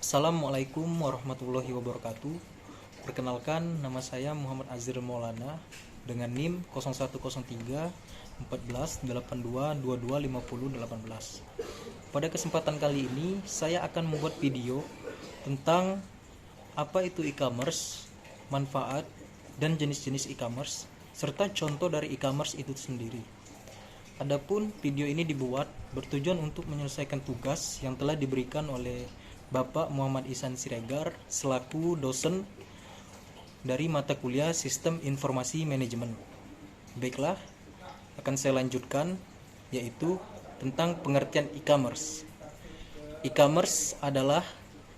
Assalamualaikum warahmatullahi wabarakatuh. Perkenalkan, nama saya Muhammad Azril Maulana dengan NIM 0103 14 82 22 50 18. Pada kesempatan kali ini, saya akan membuat video tentang apa itu e-commerce, manfaat, dan jenis-jenis e-commerce, serta contoh dari e-commerce itu sendiri. Adapun video ini dibuat bertujuan untuk menyelesaikan tugas yang telah diberikan oleh Bapak Muhammad Ihsan Siregar selaku dosen dari mata kuliah Sistem Informasi Manajemen. Baiklah, akan saya lanjutkan, yaitu tentang pengertian e-commerce. E-commerce adalah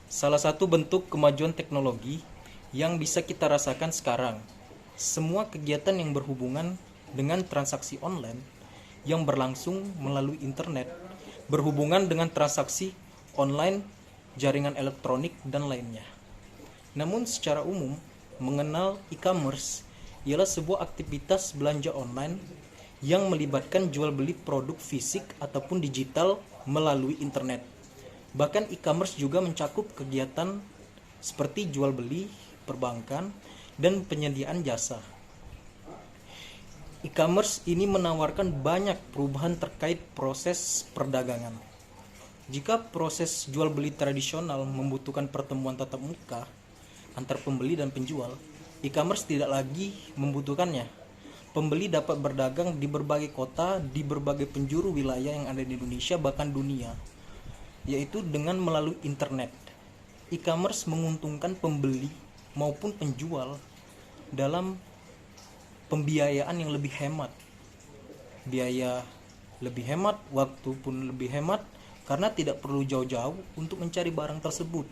salah satu bentuk kemajuan teknologi yang bisa kita rasakan sekarang. Semua kegiatan yang berhubungan dengan transaksi online yang berlangsung melalui internet, berhubungan dengan transaksi online, jaringan elektronik, dan lainnya. Namun secara umum, mengenal e-commerce ialah sebuah aktivitas belanja online yang melibatkan jual beli produk fisik ataupun digital melalui internet. Bahkan e-commerce juga mencakup kegiatan seperti jual beli, perbankan, dan penyediaan jasa. E-commerce ini menawarkan banyak perubahan terkait proses perdagangan. Jika proses jual beli tradisional membutuhkan pertemuan tatap muka antar pembeli dan penjual, e-commerce tidak lagi membutuhkannya. Pembeli dapat berdagang di berbagai kota, di berbagai penjuru wilayah yang ada di Indonesia, bahkan dunia, yaitu dengan melalui internet. E-commerce menguntungkan pembeli maupun penjual dalam pembiayaan yang lebih hemat. Biaya lebih hemat, waktu pun lebih hemat, karena tidak perlu jauh-jauh untuk mencari barang tersebut,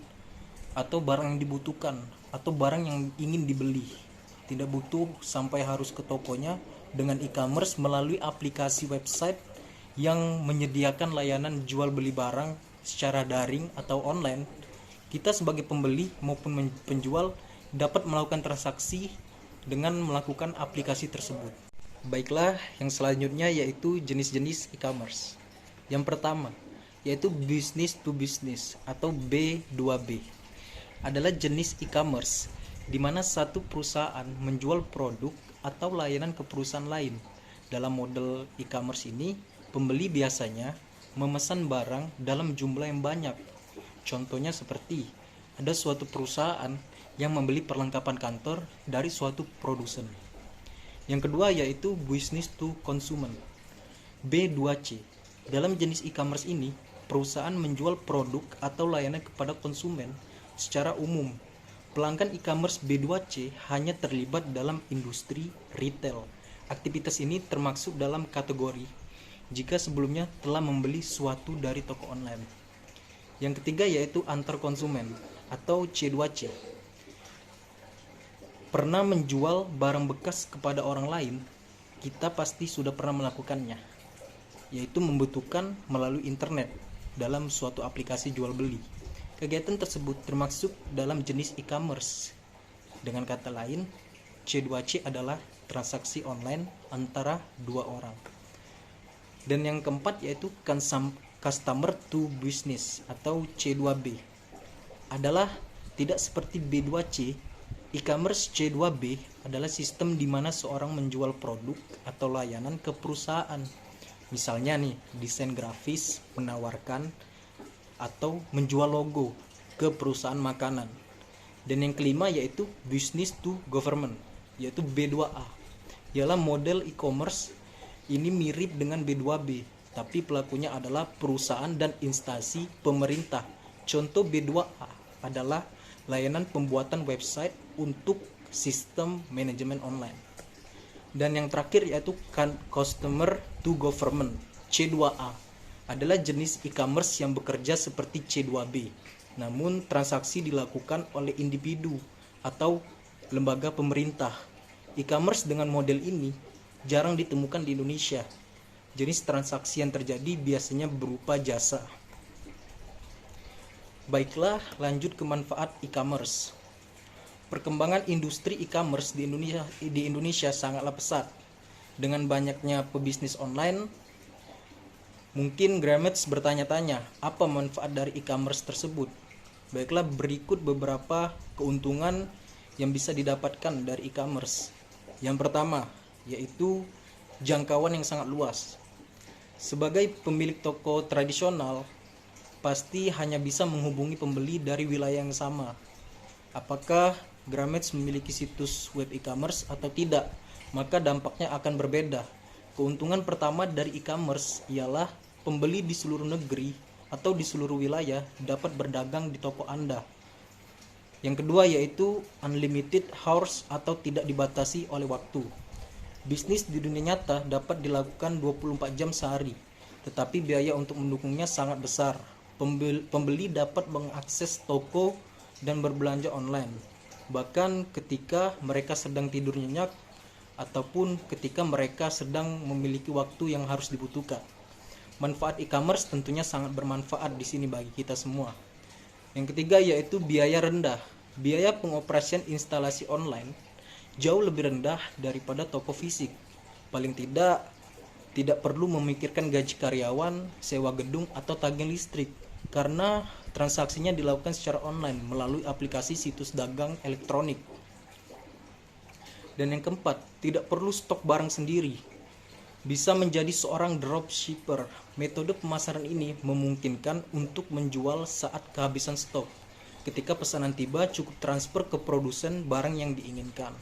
atau barang yang dibutuhkan, atau barang yang ingin dibeli. Tidak butuh sampai harus ke tokonya. Dengan e-commerce melalui aplikasi website yang menyediakan layanan jual beli barang secara daring atau online, kita sebagai pembeli maupun penjual dapat melakukan transaksi dengan melakukan aplikasi tersebut. Baiklah, yang selanjutnya yaitu jenis-jenis e-commerce. Yang pertama, yaitu business to business atau B2B. Adalah jenis e-commerce di mana satu perusahaan menjual produk atau layanan ke perusahaan lain. Dalam model e-commerce ini, pembeli biasanya memesan barang dalam jumlah yang banyak. Contohnya seperti ada suatu perusahaan yang membeli perlengkapan kantor dari suatu produsen. Yang kedua yaitu business to consumer, B2C. Dalam jenis e-commerce ini, perusahaan menjual produk atau layanan kepada konsumen secara umum. Pelanggan e-commerce B2C hanya terlibat dalam industri retail. Aktivitas ini termasuk dalam kategori jika sebelumnya telah membeli suatu dari toko online. Yang ketiga yaitu antar konsumen atau C2C. Pernah menjual barang bekas kepada orang lain, kita pasti sudah pernah melakukannya, yaitu membutuhkan melalui internet dalam suatu aplikasi jual beli. Kegiatan tersebut termasuk dalam jenis e-commerce. Dengan kata lain, C2C adalah transaksi online antara dua orang. Dan yang keempat yaitu customer to business atau C2B. Adalah tidak seperti B2C, e-commerce C2B adalah sistem di mana seorang menjual produk atau layanan ke perusahaan. Misalnya nih, desain grafis menawarkan atau menjual logo ke perusahaan makanan. Dan yang kelima yaitu business to government, yaitu B2A. Ialah model e-commerce ini mirip dengan B2B, tapi pelakunya adalah perusahaan dan instansi pemerintah. Contoh B2A adalah layanan pembuatan website untuk sistem manajemen online. Dan yang terakhir yaitu customer to government, C2A. Adalah jenis e-commerce yang bekerja seperti C2B, namun transaksi dilakukan oleh individu atau lembaga pemerintah. E-commerce dengan model ini jarang ditemukan di Indonesia. Jenis transaksi yang terjadi biasanya berupa jasa. Baiklah, lanjut ke manfaat e-commerce. Perkembangan industri e-commerce di Indonesia sangatlah pesat. Dengan banyaknya pebisnis online, mungkin Grammets bertanya-tanya, apa manfaat dari e-commerce tersebut? Baiklah, berikut beberapa keuntungan yang bisa didapatkan dari e-commerce. Yang pertama, yaitu jangkauan yang sangat luas. Sebagai pemilik toko tradisional, pasti hanya bisa menghubungi pembeli dari wilayah yang sama. Apakah Gramex memiliki situs web e-commerce atau tidak? Maka dampaknya akan berbeda. Keuntungan pertama dari e-commerce ialah pembeli di seluruh negeri atau di seluruh wilayah dapat berdagang di toko Anda. Yang kedua yaitu unlimited hours atau tidak dibatasi oleh waktu. Bisnis di dunia nyata dapat dilakukan 24 jam sehari, tetapi biaya untuk mendukungnya sangat besar. Pembeli dapat mengakses toko dan berbelanja online, bahkan ketika mereka sedang tidur nyenyak ataupun ketika mereka sedang memiliki waktu yang harus dibutuhkan. Manfaat e-commerce tentunya sangat bermanfaat di sini bagi kita semua. Yang ketiga yaitu biaya rendah. Biaya pengoperasian instalasi online jauh lebih rendah daripada toko fisik. Paling tidak perlu memikirkan gaji karyawan, sewa gedung atau tagihan listrik karena transaksinya dilakukan secara online melalui aplikasi situs dagang elektronik. Dan yang keempat, tidak perlu stok barang sendiri. Bisa menjadi seorang dropshipper. Metode pemasaran ini memungkinkan untuk menjual saat kehabisan stok. Ketika pesanan tiba, cukup transfer ke produsen barang yang diinginkan.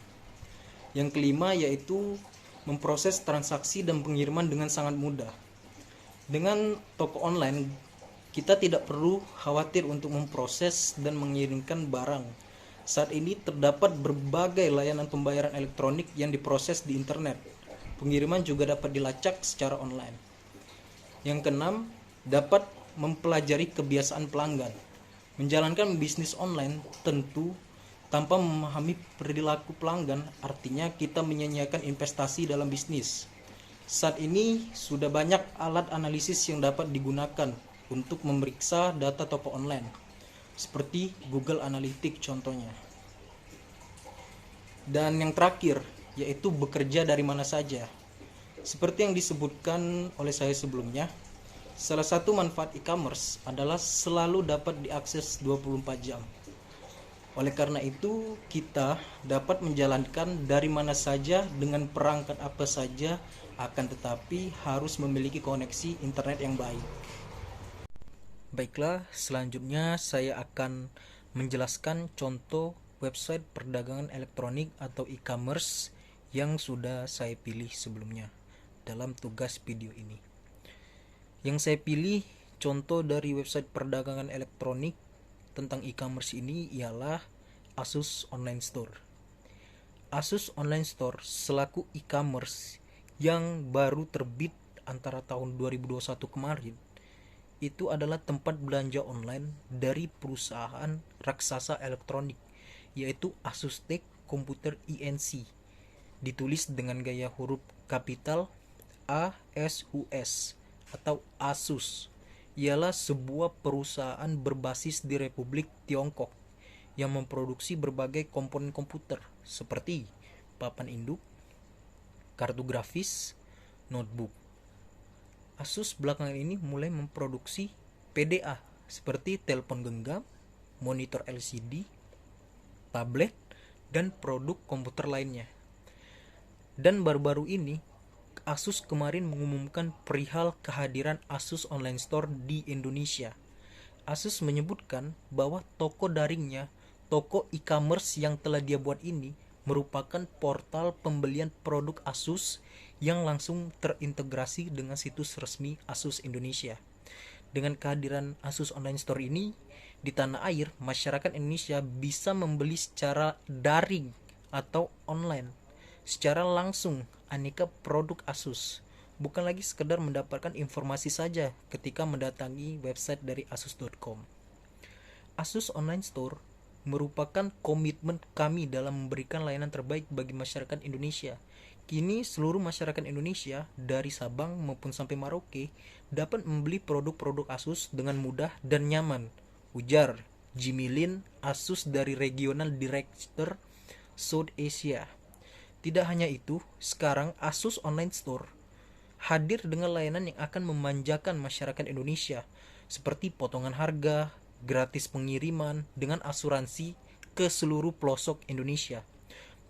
Yang kelima yaitu memproses transaksi dan pengiriman dengan sangat mudah. Dengan toko online, kita tidak perlu khawatir untuk memproses dan mengirimkan barang. Saat ini terdapat berbagai layanan pembayaran elektronik yang diproses di internet. Pengiriman juga dapat dilacak secara online. Yang keenam, dapat mempelajari kebiasaan pelanggan. Menjalankan bisnis online tentu tanpa memahami perilaku pelanggan, artinya kita menyia-nyiakan investasi dalam bisnis. Saat ini sudah banyak alat analisis yang dapat digunakan untuk memeriksa data toko online, seperti Google Analytics contohnya. Dan yang terakhir, yaitu bekerja dari mana saja. Seperti yang disebutkan oleh saya sebelumnya, salah satu manfaat e-commerce adalah selalu dapat diakses 24 jam. Oleh karena itu, kita dapat menjalankan dari mana saja dengan perangkat apa saja, akan tetapi harus memiliki koneksi internet yang baik. Baiklah, selanjutnya saya akan menjelaskan contoh website perdagangan elektronik atau e-commerce yang sudah saya pilih sebelumnya dalam tugas video ini. Yang saya pilih contoh dari website perdagangan elektronik tentang e-commerce ini ialah Asus Online Store. Asus Online Store selaku e-commerce yang baru terbit antara tahun 2021 kemarin, itu adalah tempat belanja online dari perusahaan raksasa elektronik, yaitu Asus Tech Computer Inc. Ditulis dengan gaya huruf kapital ASUS atau Asus. Ialah sebuah perusahaan berbasis di Republik Tiongkok yang memproduksi berbagai komponen komputer seperti papan induk, kartu grafis, notebook. Asus belakangan ini mulai memproduksi PDA seperti telepon genggam, monitor LCD, tablet, dan produk komputer lainnya. Dan baru-baru ini Asus kemarin mengumumkan perihal kehadiran Asus Online Store di Indonesia. Asus menyebutkan bahwa toko daringnya, toko e-commerce yang telah dia buat ini merupakan portal pembelian produk Asus yang langsung terintegrasi dengan situs resmi Asus Indonesia. Dengan kehadiran Asus Online Store ini, di tanah air, masyarakat Indonesia bisa membeli secara daring atau online, secara langsung aneka produk Asus, bukan lagi sekedar mendapatkan informasi saja ketika mendatangi website dari asus.com. Asus Online Store merupakan komitmen kami dalam memberikan layanan terbaik bagi masyarakat Indonesia. Kini seluruh masyarakat Indonesia dari Sabang maupun sampai Merauke dapat membeli produk-produk Asus dengan mudah dan nyaman, ujar Jimmy Lin, Asus dari Regional Director South Asia. Tidak hanya itu, sekarang Asus Online Store hadir dengan layanan yang akan memanjakan masyarakat Indonesia, seperti potongan harga, gratis pengiriman dengan asuransi ke seluruh pelosok Indonesia.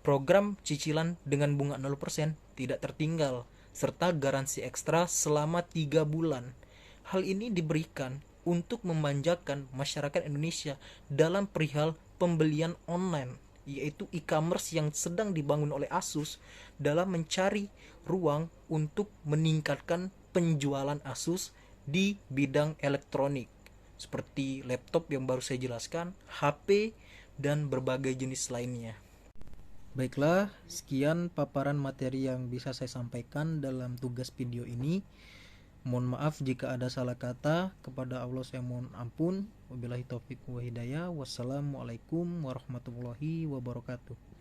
Program cicilan dengan bunga 0% tidak tertinggal, serta garansi ekstra selama 3 bulan. Hal ini diberikan untuk memanjakan masyarakat Indonesia dalam perihal pembelian online, yaitu e-commerce yang sedang dibangun oleh Asus dalam mencari ruang untuk meningkatkan penjualan Asus di bidang elektronik seperti laptop yang baru saya jelaskan, HP, dan berbagai jenis lainnya. Baiklah, sekian paparan materi yang bisa saya sampaikan dalam tugas video ini. Mohon maaf jika ada salah kata. Kepada Allah saya mohon ampun. Wabillahi taufiq wa hidayah. Wassalamualaikum warahmatullahi wabarakatuh.